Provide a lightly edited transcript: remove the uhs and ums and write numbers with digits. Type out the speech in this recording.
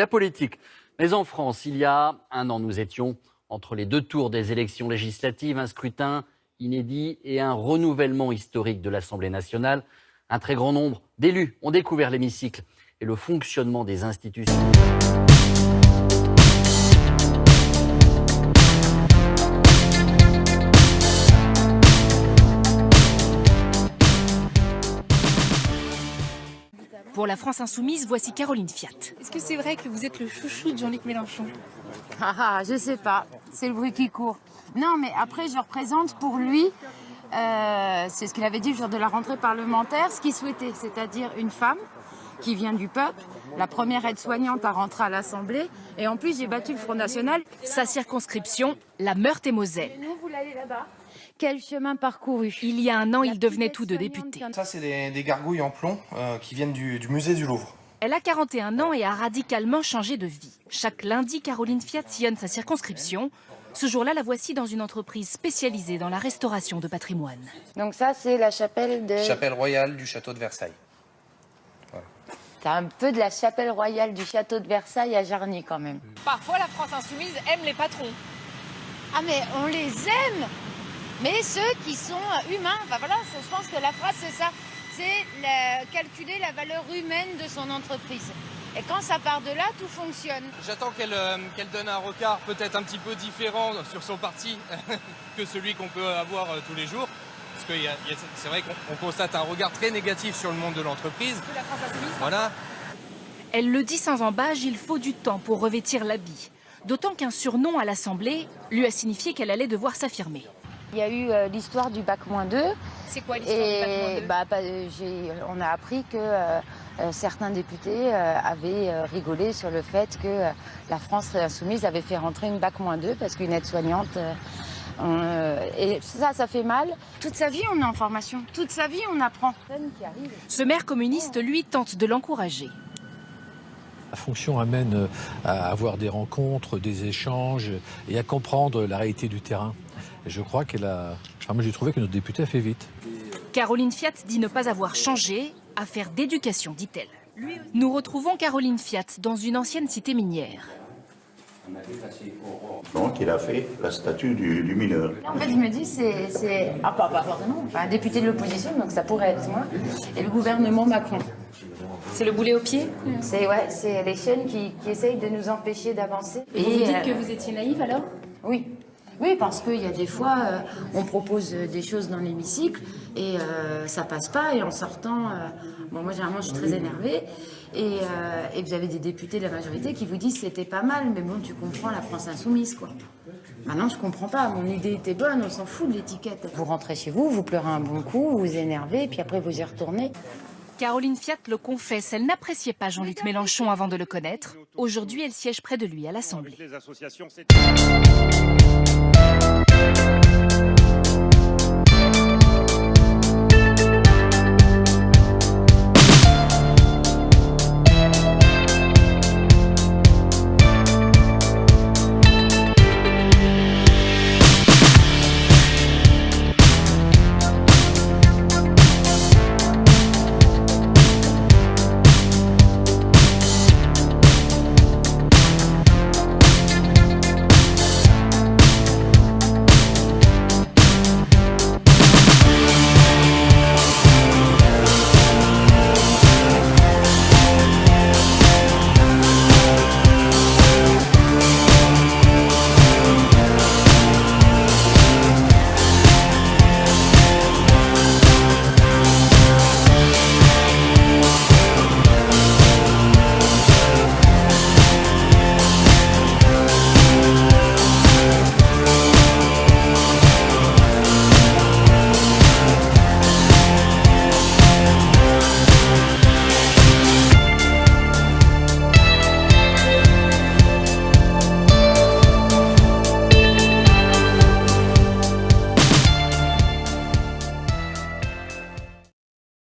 la politique. Mais en France, il y a un an, nous étions entre les deux tours des élections législatives, un scrutin inédit et un renouvellement historique de l'Assemblée nationale. Un très grand nombre d'élus ont découvert l'hémicycle et le fonctionnement des institutions. Pour la France Insoumise, voici Caroline Fiat. Est-ce que c'est vrai que vous êtes le chouchou de Jean-Luc Mélenchon? Je sais pas, c'est le bruit qui court. Non, mais après, je représente pour lui, c'est ce qu'il avait dit le jour de la rentrée parlementaire, ce qu'il souhaitait, c'est-à-dire une femme qui vient du peuple, la première aide-soignante à rentrer à l'Assemblée, et en plus, j'ai battu le Front National. Sa circonscription, la Meurthe-et-Moselle. Vous l'allez là-bas. Quel chemin parcouru. Il y a un an, ils devenaient tous deux députés. Ça, c'est des gargouilles en plomb qui viennent du musée du Louvre. Elle a 41 ans et a radicalement changé de vie. Chaque lundi, Caroline Fiat sillonne sa circonscription. Ce jour-là, la voici dans une entreprise spécialisée dans la restauration de patrimoine. Donc ça, c'est la chapelle de... Chapelle royale du château de Versailles. T'as un peu de la chapelle royale du château de Versailles à Jarny quand même. Parfois, la France Insoumise aime les patrons. Ah mais on les aime. Mais ceux qui sont humains, voilà, je pense que la phrase c'est ça, c'est calculer la valeur humaine de son entreprise. Et quand ça part de là, tout fonctionne. J'attends qu'elle donne un regard peut-être un petit peu différent sur son parti que celui qu'on peut avoir tous les jours. Parce que c'est vrai qu'on constate un regard très négatif sur le monde de l'entreprise. Voilà. Elle le dit sans embâche, il faut du temps pour revêtir l'habit. D'autant qu'un surnom à l'Assemblée lui a signifié qu'elle allait devoir s'affirmer. Il y a eu l'histoire du bac-2. C'est quoi l'histoire du bac-2? On a appris que certains députés avaient rigolé sur le fait que la France Insoumise avait fait rentrer une bac-2 parce qu'une aide-soignante... et ça fait mal. Toute sa vie, on est en formation. Toute sa vie, on apprend. Ce maire communiste, lui, tente de l'encourager. La fonction amène à avoir des rencontres, des échanges et à comprendre la réalité du terrain. Et je crois moi j'ai trouvé que notre députée a fait vite. Caroline Fiat dit ne pas avoir changé, affaire d'éducation, dit-elle. Nous retrouvons Caroline Fiat dans une ancienne cité minière. Donc il a fait la statue du mineur. En fait, je me dis, c'est pas forcément, un député de l'opposition, donc ça pourrait être moi, et le gouvernement Macron. C'est le boulet au pied? C'est les chaînes qui essayent de nous empêcher d'avancer. Et vous dites que vous étiez naïve alors? Oui, parce qu'il y a des fois, on propose des choses dans l'hémicycle et ça passe pas. Et en sortant, moi généralement je suis très énervée. Et vous avez des députés de la majorité qui vous disent c'était pas mal, mais bon, tu comprends la France Insoumise, quoi. Maintenant, je comprends pas. Mon idée était bonne, on s'en fout de l'étiquette. Vous rentrez chez vous, vous pleurez un bon coup, vous vous énervez, et puis après vous y retournez. Caroline Fiat le confesse, elle n'appréciait pas Jean-Luc Mélenchon avant de le connaître. Aujourd'hui, elle siège près de lui à l'Assemblée.